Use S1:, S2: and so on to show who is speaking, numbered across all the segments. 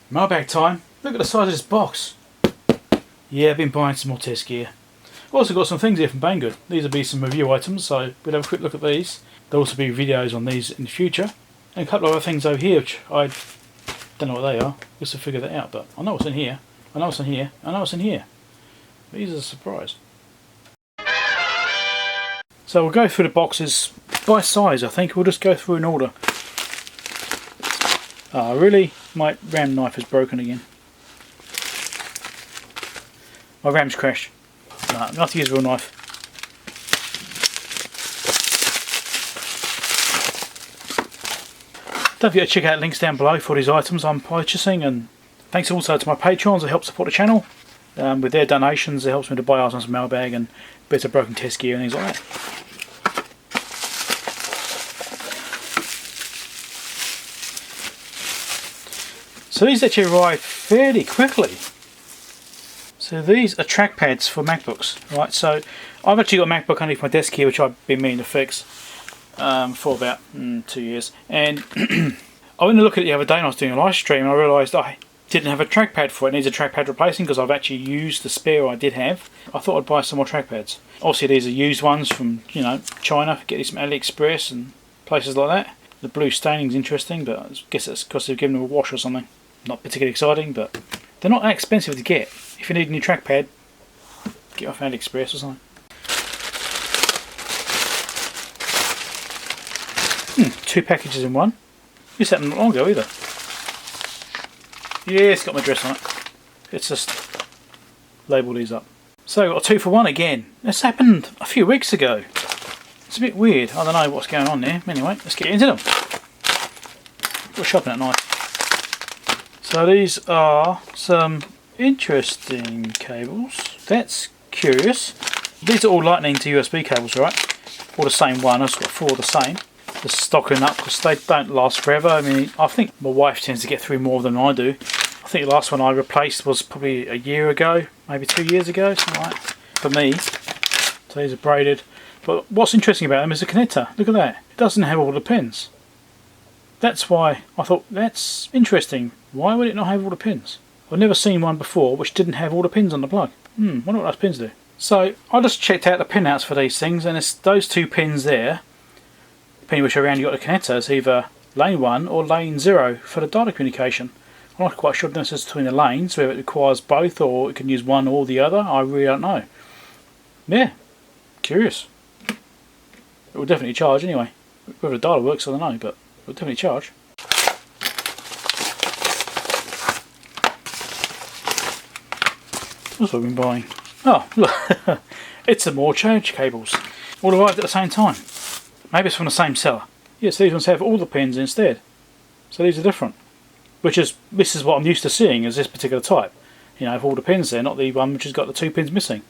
S1: Mailbag time. Look at the size of this box. Yeah, I've been buying some more test gear. I've also got some things here from Banggood. These will be some review items, so we'll have a quick look at these. There'll also be videos on these in the future. And a couple of other things over here which I don't know what they are. Just to figure that out, but I know what's in here. I know what's in here. I know what's in here. These are a surprise. So we'll go through the boxes by size, I think. We'll just go through in order. Ah, really? My RAM knife is broken again. My RAM's crashed. No, I'm going to have to use a real knife. Don't forget to check out links down below for these items I'm purchasing, and thanks also to my patrons that help support the channel. With their donations it helps me to buy items from Mailbag and bits of broken test gear and things like that. So these actually arrived fairly quickly. So these are trackpads for MacBooks, right? So I've actually got a MacBook underneath my desk here which I've been meaning to fix for about 2 years, and I went to look at it the other day and I was doing a live stream and I realised I didn't have a trackpad for it. It needs a trackpad replacing because I've actually used the spare I did have. I thought I'd buy some more trackpads. Obviously these are used ones from, you know, China, get these from AliExpress and places like that. The blue staining's interesting, but I guess it's because they've given them a wash or something. Not particularly exciting, but they're not that expensive to get. If you need a new trackpad, get off AliExpress or something. 2 packages in one. This happened not long ago either. Yeah, it's got my address on it. It's just label these up. So we've got a 2 for 1 again. This happened a few weeks ago. It's a bit weird. I don't know what's going on there. Anyway, let's get into them. Got a sharpening knife. So these are some interesting cables. That's curious. These are all lightning to USB cables, right? All the same one. I've got 4 of the same. Just stocking up because they don't last forever. I mean, I think my wife tends to get through more than I do. I think the last one I replaced was probably a year ago, maybe 2 years ago, something like that, for me. So these are braided. But what's interesting about them is the connector. Look at that. It doesn't have all the pins. That's why I thought that's interesting. Why would it not have all the pins? I've never seen one before which didn't have all the pins on the plug. Wonder what those pins do. So I just checked out the pinouts for these things, and it's those 2 pins there. Depending which way around you got the connector, it's either lane 1 or lane 0 for the data communication. I'm not quite sure the difference between the lanes, whether it requires both or it can use one or the other. I really don't know. Yeah, curious. It will definitely charge anyway. Whether the data works, I don't know, but it will definitely charge. That's what I've been buying. Oh, look, it's some more charge cables. All arrived at the same time. Maybe it's from the same seller. Yes, these ones have all the pins instead. So these are different. This is what I'm used to seeing, is this particular type. You know, have all the pins there, not the one which has got the 2 pins missing.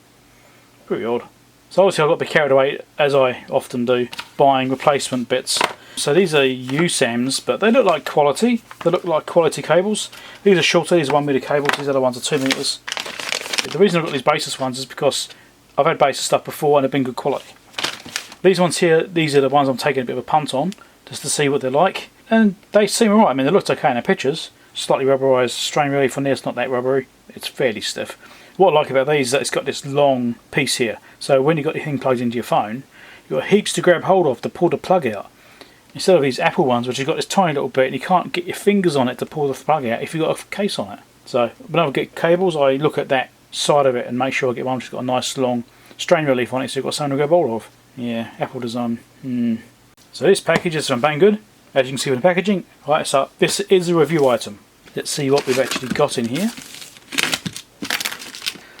S1: Pretty odd. So obviously I've got to be carried away, as I often do, buying replacement bits. So these are Usams, but they look like quality. They look like quality cables. These are shorter, these are 1 meter cables, these other ones are 2 meters. The reason I've got these Baseus ones is because I've had Baseus stuff before and they've been good quality. These ones here, these are the ones I'm taking a bit of a punt on, just to see what they're like. And they seem alright. I mean, they looked okay in the pictures. Slightly rubberized, strain relief on there, it's not that rubbery. It's fairly stiff. What I like about these is that it's got this long piece here. So when you've got your thing plugged into your phone, you've got heaps to grab hold of to pull the plug out. Instead of these Apple ones, which have got this tiny little bit and you can't get your fingers on it to pull the plug out if you've got a case on it. So when I get cables, I look at that side of it and make sure I get one which has got a nice long strain relief on it, so you've got something to grab hold of. Yeah, Apple design. So this package is from Banggood, as you can see with the packaging. Right, so this is a review item. Let's see what we've actually got in here.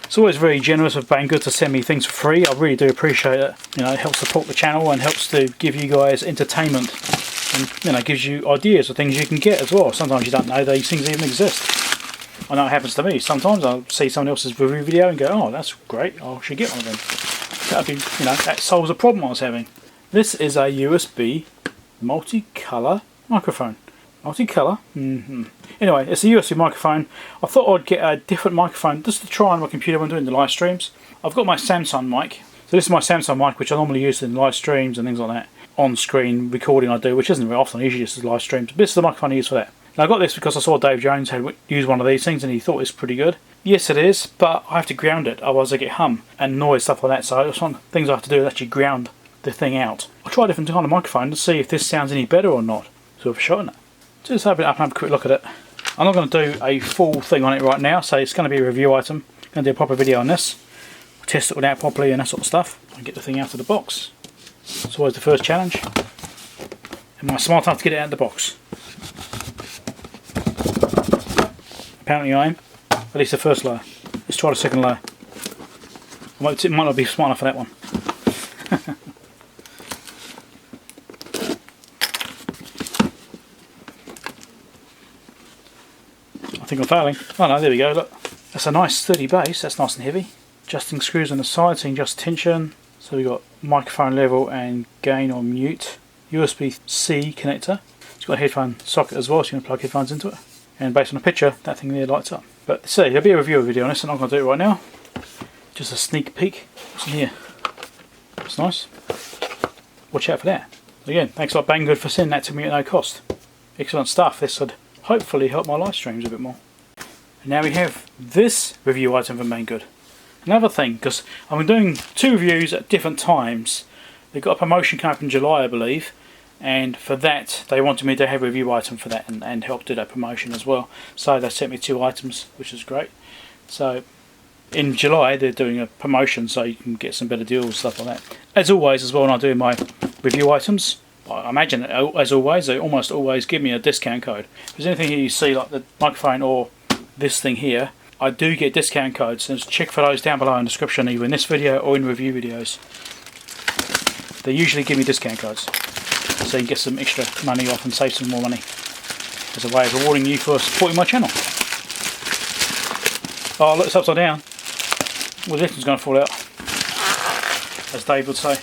S1: It's always very generous of Banggood to send me things for free. I really do appreciate it. You know, it helps support the channel and helps to give you guys entertainment, and you know, gives you ideas of things you can get as well. Sometimes you don't know these things even exist. I know it happens to me. Sometimes I'll see someone else's review video and go, oh, that's great, I should get one of them. That'd be, you know, that solves a problem I was having. This is a USB multicolour microphone. Multicolour? Anyway, it's a USB microphone. I thought I'd get a different microphone just to try on my computer when doing the live streams. I've got my Samsung mic. So this is my Samsung mic, which I normally use in live streams and things like that. On screen recording I do, which isn't very often, usually just as live streams. But this is the microphone I use for that. Now I got this because I saw Dave Jones had used one of these things and he thought it was pretty good. Yes it is, but I have to ground it, otherwise I get hum and noise, stuff like that. So it's one of the things I have to do is actually ground the thing out. I'll try a different kind of microphone to see if this sounds any better or not. So I've shot it. Just open it up and have a quick look at it. I'm not going to do a full thing on it right now, so it's going to be a review item. I'm going to do a proper video on this. Test it all out properly and that sort of stuff. And get the thing out of the box. It's always the first challenge. Am I smart enough to get it out of the box? Apparently I am. At least the first layer. Let's try the second layer. It might not be smart enough for that one. I think I'm failing. Oh no, there we go, look. That's a nice sturdy base, that's nice and heavy. Adjusting screws on the side, so you can adjust tension. So we've got microphone level and gain or mute. USB-C connector. It's got a headphone socket as well, so you can plug headphones into it. And based on the picture, that thing there lights up. But see, there'll be a review video on this, and I'm not going to do it right now. Just a sneak peek. What's in here? That's nice. Watch out for that. Again, thanks a lot Banggood for sending that to me at no cost. Excellent stuff. This would hopefully help my live streams a bit more. And now we have this review item from Banggood. Another thing, because I've been doing 2 reviews at different times. They've got a promotion coming up in July, I believe. And for that, they wanted me to have a review item for that and help do that promotion as well. So they sent me 2 items, which is great. So in July, they're doing a promotion so you can get some better deals, stuff like that. As always, as well, when I do my review items, I imagine that as always, they almost always give me a discount code. If there's anything here you see, like the microphone or this thing here, I do get discount codes. So check for those down below in the description, either in this video or in review videos. They usually give me discount codes, so you can get some extra money off and save some more money as a way of rewarding you for supporting my channel. Oh look, it's upside down. Well, this one's going to fall out, as Dave would say.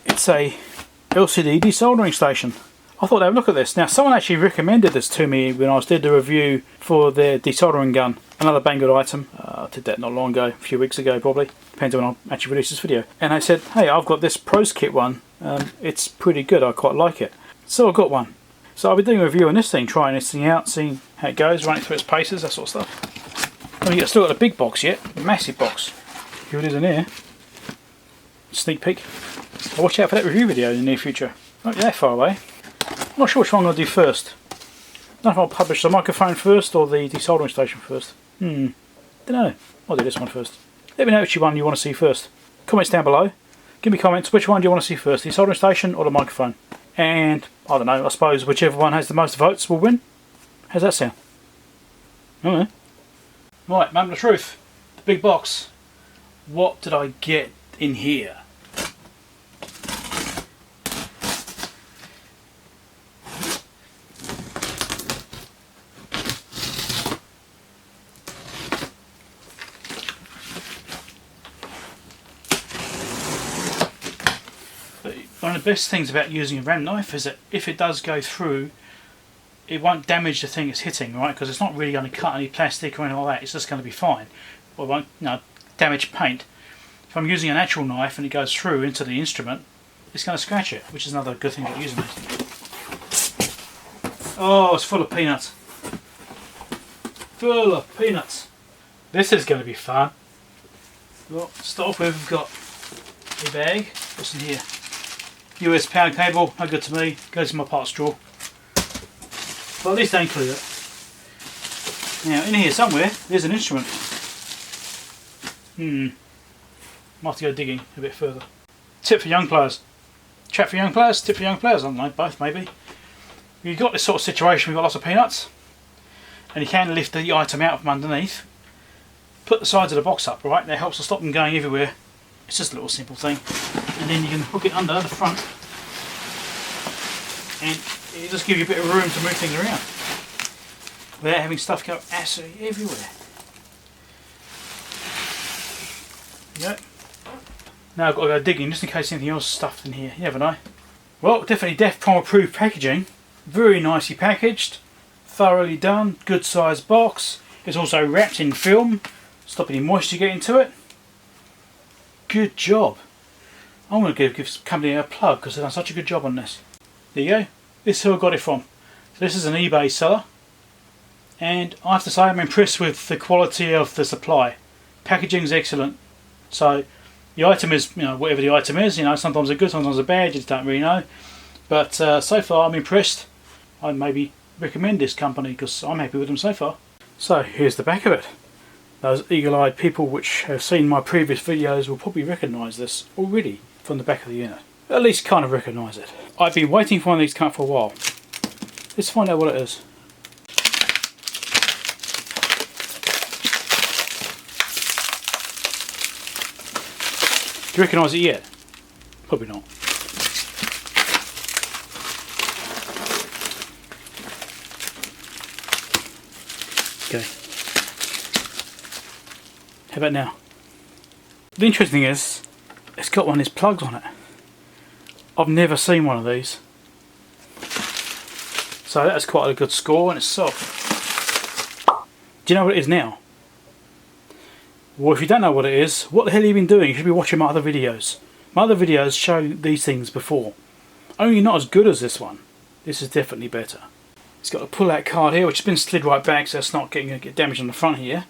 S1: It's a LCD desoldering station. I thought they'd look at this. Now, someone actually recommended this to me when I did the review for their desoldering gun. Another Banggood item. I did that not long ago, a few weeks ago probably. Depends on when I actually release this video. And they said, hey, I've got this Pros Kit one. It's pretty good, I quite like it. So I got one. So I'll be doing a review on this thing, trying this thing out, seeing how it goes, running through its paces, that sort of stuff. I mean, still got the big box yet, the massive box. Here it is in here. Sneak peek. So watch out for that review video in the near future. Not that far away. I'm not sure which one I'm going to do first. I don't know if I'll publish the microphone first or the desoldering station first. Don't know. I'll do this one first. Let me know which one you want to see first. Comments down below. Give me comments, which one do you want to see first, the desoldering station or the microphone? And, I don't know, I suppose whichever one has the most votes will win. How's that sound? I don't know. Right, moment of truth. The big box. What did I get in here? One of the best things about using a RAM knife is that if it does go through, it won't damage the thing it's hitting, right? Because it's not really going to cut any plastic or anything like that. It's just going to be fine. Or it won't, damage paint. If I'm using an actual knife and it goes through into the instrument, it's going to scratch it, which is another good thing about using it. Oh, it's full of peanuts. Full of peanuts. This is going to be fun. Well, to start off with, we've got a bag. What's in here? US power cable, no good to me, goes in my parts drawer. But at least they include it. Now in here somewhere, there's an instrument. Might have to go digging a bit further. Tip for young players. Chat for young players, tip for young players, I don't know, both maybe. You've got this sort of situation, we've got lots of peanuts, and you can lift the item out from underneath. Put the sides of the box up, right? That helps to stop them going everywhere. It's just a little simple thing. And then you can hook it under the front and it just gives you a bit of room to move things around without having stuff go absolutely everywhere. There you go. Now I've got to go digging just in case anything else is stuffed in here. You never know. Well, definitely Defpom approved packaging. Very nicely packaged, thoroughly done, good sized box. It's also wrapped in film, stop any moisture getting to it. good job. I'm going to give this company a plug because they've done such a good job on this. There you go. This is who I got it from. So this is an eBay seller. And I have to say I'm impressed with the quality of the supply. Packaging is excellent. So the item is, you know, whatever the item is, you know, sometimes they're good, sometimes they're bad, you just don't really know. But so far I'm impressed. I'd maybe recommend this company because I'm happy with them so far. So here's the back of it. Those eagle-eyed people which have seen my previous videos will probably recognise this already from the back of the unit. At least kind of recognise it. I've been waiting for one of these to come out for a while. Let's find out what it is. Do you recognise it yet? Probably not. Okay. How about now? The interesting thing is, it's got one of these plugs on it. I've never seen one of these. So that's quite a good score in itself. Do you know what it is now? Well, if you don't know what it is, what the hell have you been doing? You should be watching my other videos. My other videos show these things before. Only not as good as this one. This is definitely better. It's got a pull-out card here, which has been slid right back, so it's not getting damaged on the front here.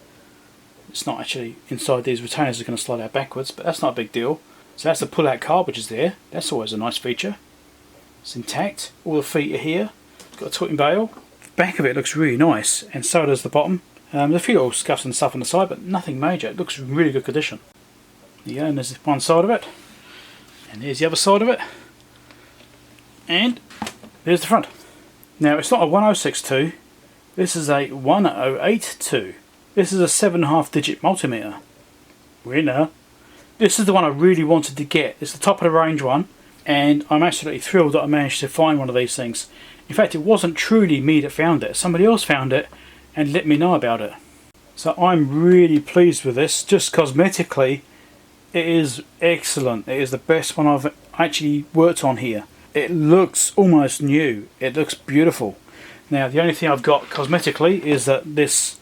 S1: It's not actually inside these retainers that are going to slide out backwards, but that's not a big deal. So that's the pull-out card which is there. That's always a nice feature. It's intact. All the feet are here. It's got a twitting bail. The back of it looks really nice, and so does the bottom. There's a few little scuffs and stuff on the side, but nothing major. It looks in really good condition. Yeah, and there's one side of it, and there's the other side of it, and there's the front. Now it's not a 1062. This is a 1082. This is a 7.5 digit multimeter. Winner. This is the one I really wanted to get. It's the top of the range one, and I'm absolutely thrilled that I managed to find one of these things. In fact, it wasn't truly me that found it. Somebody else found it and let me know about it. So I'm really pleased with this. Just cosmetically, it is excellent. It is the best one I've actually worked on here. It looks almost new. It looks beautiful. Now the only thing I've got cosmetically is that this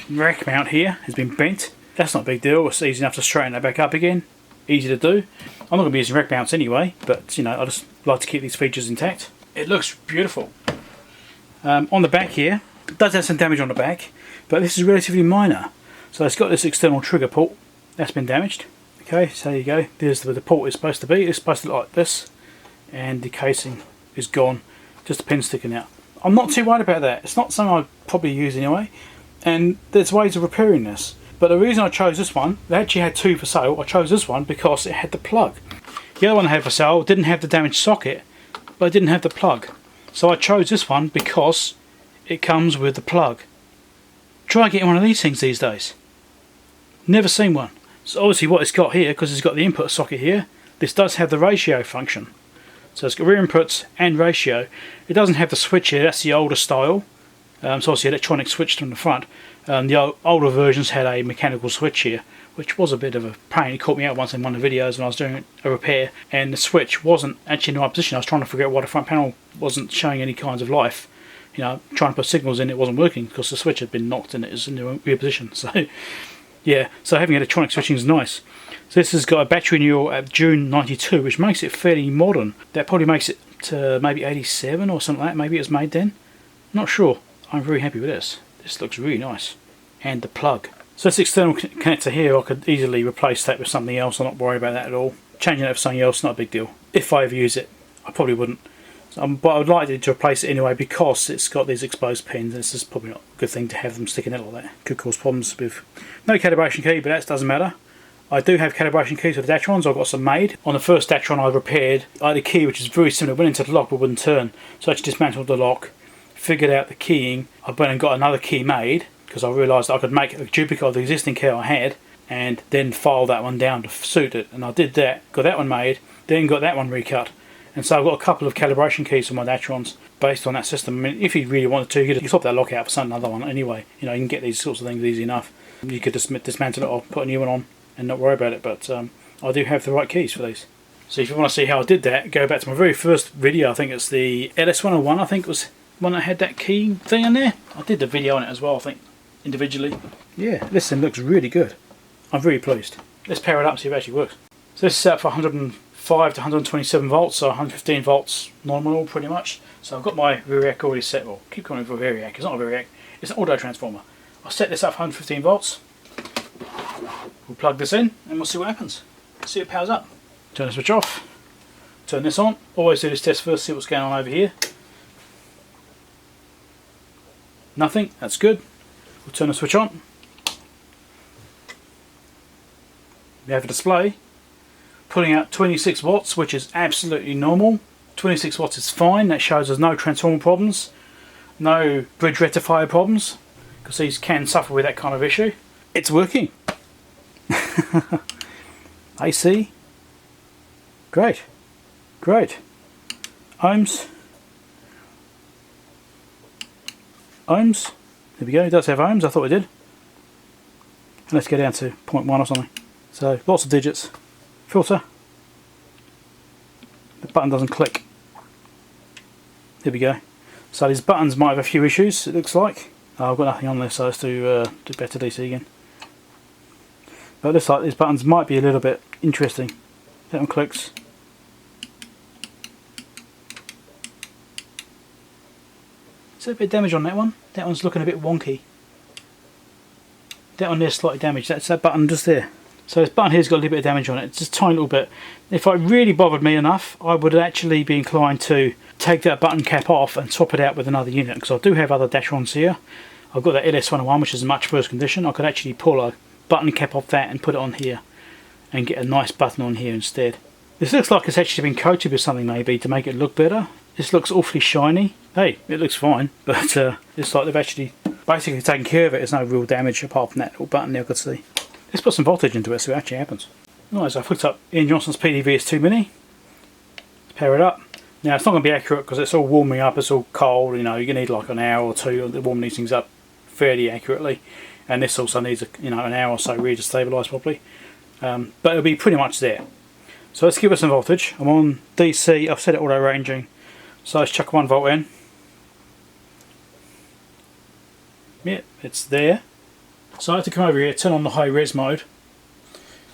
S1: rack mount here has been bent. That's not a big deal. It's easy enough to straighten that back up again. Easy to do. I'm not going to be using rack mounts anyway, but you know, I just like to keep these features intact. It looks beautiful. On the back here, it does have some damage on the back, but this is relatively minor. So it's got this external trigger port that's been damaged. Okay, so there you go. There's where the port is supposed to be. It's supposed to look like this, and the casing is gone. Just a pin sticking out. I'm not too worried about that. It's not something I'd probably use anyway, and there's ways of repairing this. But the reason I chose this one, they actually had two for sale. I chose this one because it had the plug. The other one I had for sale didn't have the damaged socket, but it didn't have the plug. So I chose this one because it comes with the plug. Try getting one of these things these days. Never seen one. So obviously what it's got here, because it's got the input socket here, this does have the ratio function. So it's got rear inputs and ratio. It doesn't have the switch here, that's the older style. So obviously electronic switch from the front. The older versions had a mechanical switch here, which was a bit of a pain. It caught me out once in one of the videos when I was doing a repair, and the switch wasn't actually in the right position. I was trying to figure out why the front panel wasn't showing any kinds of life. You know, trying to put signals in, it wasn't working because the switch had been knocked and it was in the weird position. So yeah, so having electronic switching is nice. So this has got a battery renewal at June 92, which makes it fairly modern. That probably makes it to maybe 87 or something like that. Maybe it was made then. Not sure. I'm very happy with this. This looks really nice. And the plug. So this external connector here, I could easily replace that with something else. I'm not worried about that at all. Changing that for something else, not a big deal. If I ever use it, I probably wouldn't. But I would like to replace it anyway because it's got these exposed pins. This is probably not a good thing to have them sticking out like that. Could cause problems with no calibration key, but that doesn't matter. I do have calibration keys for the Datrons. I've got some made. On the first Datron I repaired, I had a key which is very similar. It went into the lock but wouldn't turn. So I just dismantled the lock, figured out the keying. I went and got another key made because I realised I could make a duplicate of the existing key I had and then file that one down to suit it. And I did that, got that one made, then got that one recut. And so I've got a couple of calibration keys for my Datrons based on that system. I mean, if you really wanted to, you could swap that lock out for another one anyway. You know, you can get these sorts of things easy enough. You could just dismantle it or put a new one on and not worry about it. But I do have the right keys for these. So if you want to see how I did that, go back to my very first video. I think it's the LS101, I think was one that had that key thing in there. I did the video on it as well, I think, individually. Yeah, this thing looks really good. I'm very pleased. let's pair it up and see if it actually works. So this is set for 105 to 127 volts, so 115 volts nominal pretty much. So I've got my variac already set. Well, keep calling it for variac. It's not a variac. It's an auto transformer. I'll set this up for 115 volts. We'll plug this in and we'll see what happens. See if it powers up. Turn the switch off. Turn this on. Always do this test first, see what's going on over here. Nothing. That's good. We'll turn the switch on. We have a display putting out 26 watts, which is absolutely normal. 26 watts is fine. That shows there's no transformer problems, no bridge rectifier problems, because these can suffer with that kind of issue. It's working. AC. Great. Great. Ohms. Ohms. There we go. It does have ohms. I thought it did. And let's go down to 0.1 or something. So lots of digits. Filter. The button doesn't click. There we go. So these buttons might have a few issues, it looks like. I've got nothing on there, so let's do better DC again. But it looks like these buttons might be a little bit interesting. That one clicks. Is there a bit of damage on that one? That one's looking a bit wonky. That one there's slightly damaged. That's that button just there. So this button here's got a little bit of damage on it, just a tiny little bit. If it really bothered me enough, I would actually be inclined to take that button cap off and swap it out with another unit, because I do have other Datrons here. I've got that LS101, which is in much worse condition. I could actually pull a button cap off that and put it on here and get a nice button on here instead. This looks like it's actually been coated with something maybe to make it look better. This looks awfully shiny. Hey, it looks fine, but it's like they've actually basically taken care of it. There's no real damage apart from that little button there I could see. Let's put some voltage into it, see what actually happens. Nice, I've hooked up Ian Johnson's PDVS2 Mini. Let's pair it up. Now it's not going to be accurate because it's all warming up, it's all cold, you know, you're going to need like an hour or two to warm these things up fairly accurately. And this also needs an hour or so really to stabilise properly. But it'll be pretty much there. So let's give it some voltage. I'm on DC, I've set it auto ranging. So let's chuck 1 volt in. Yeah, it's there. So I have to come over here, turn on the high res mode,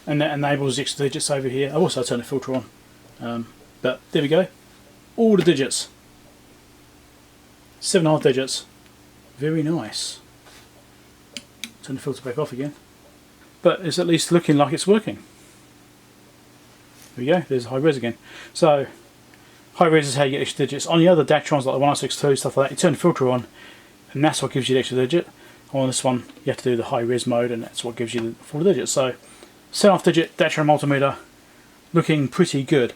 S1: and that enables extra digits over here. I've also turned the filter on, but there we go. All the digits, 7.5 digits, very nice. Turn the filter back off again, but it's at least looking like it's working. There we go. There's high res again. So high res is how you get extra digits. On the other Datrons like the 1062 stuff like that, you turn the filter on, and that's what gives you the extra digit. On this one you have to do the high res mode, and that's what gives you the full digits. So 7.5 digit Datron multimeter, looking pretty good.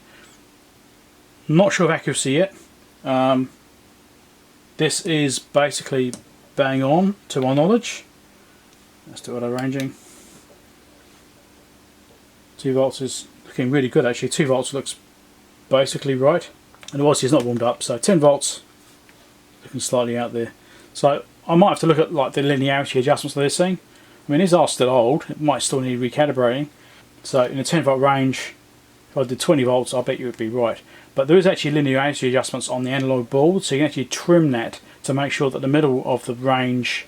S1: Not sure of accuracy yet. This is basically bang on to my knowledge. Let's do auto ranging. 2 volts is looking really good actually. 2 volts looks basically right, and obviously it's not warmed up, so 10 volts looking slightly out there. So I might have to look at like the linearity adjustments of this thing. I mean, these are still old, it might still need recalibrating. So in a 10 volt range, if I did 20 volts, I bet you it would be right. But there is actually linearity adjustments on the analog board, so you can actually trim that to make sure that the middle of the range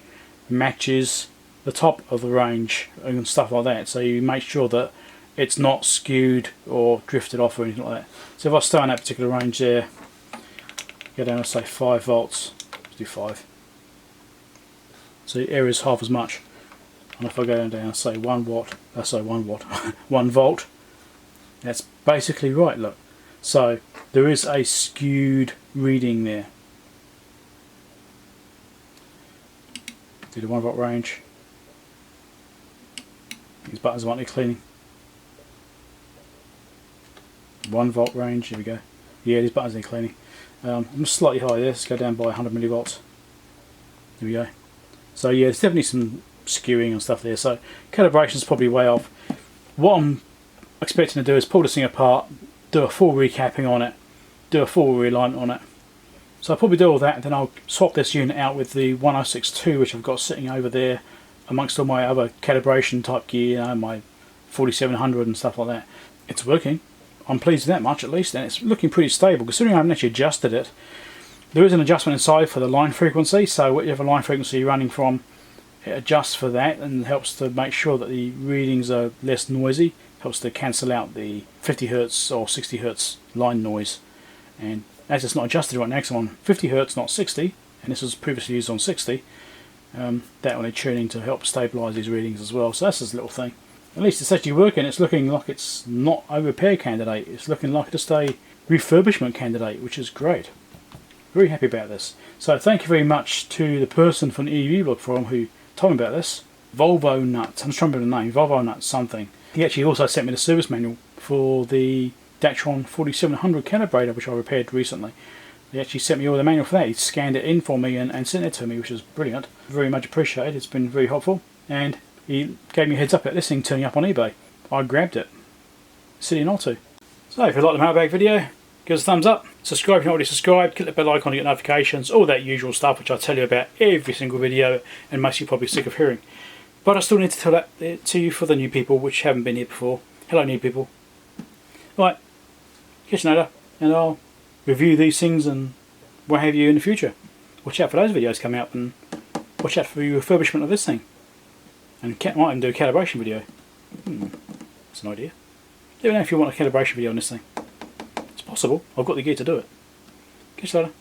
S1: matches the top of the range and stuff like that. So you make sure that it's not skewed or drifted off or anything like that. So if I stay on that particular range there, go down to say 5 volts, let's do 5. So the area is half as much. And if I go down say 1 watt, 1 volt, that's basically right, look. So there is a skewed reading there. Do the 1 volt range. These buttons might need cleaning. 1 volt range, here we go. Yeah, these buttons need cleaning. I'm slightly high there, let's go down by 100 millivolts. Here we go. So yeah, there's definitely some skewing and stuff there, so calibration is probably way off. What I'm expecting to do is pull this thing apart, do a full recapping on it, do a full realignment on it. So I'll probably do all that, and then I'll swap this unit out with the 1062, which I've got sitting over there amongst all my other calibration type gear, you know, my 4700 and stuff like that. It's working. I'm pleased with that much at least, and it's looking pretty stable considering I haven't actually adjusted it. There is an adjustment inside for the line frequency, so whatever line frequency you're running from, It adjusts for that and helps to make sure that the readings are less noisy, helps to cancel out the 50 Hz or 60 Hz line noise. And as it's not adjusted right now, because I'm on 50 Hz, not 60, and this was previously used on 60, that will need tuning to help stabilise these readings as well. So that's this little thing. At least it's actually working. It's looking like it's not a repair candidate. It's looking like just a refurbishment candidate, which is great. Very happy about this. So thank you very much to the person from the EV blog forum who told me about this. Volvo Nuts. I'm just trying to remember the name. Volvo Nuts something. He actually also sent me the service manual for the Datron 4700 calibrator, which I repaired recently. He actually sent me all the manual for that. He scanned it in for me and sent it to me, which was brilliant. Very much appreciated. It's been very helpful. And he gave me a heads up about this thing turning up on eBay. I grabbed it. Silly not to. So if you like the Mailbag video, give us a thumbs up. Subscribe if you're not already subscribed. Click the bell icon to get notifications. All that usual stuff which I tell you about every single video and most of you probably sick of hearing. But I still need to tell that to you for the new people which haven't been here before. Hello new people. Right, catch you later, and I'll review these things and what have you in the future. Watch out for those videos coming up, and watch out for the refurbishment of this thing. And might even do a calibration video. That's an idea. Let me know if you want a calibration video on this thing. It's possible. I've got the gear to do it. Catch you later.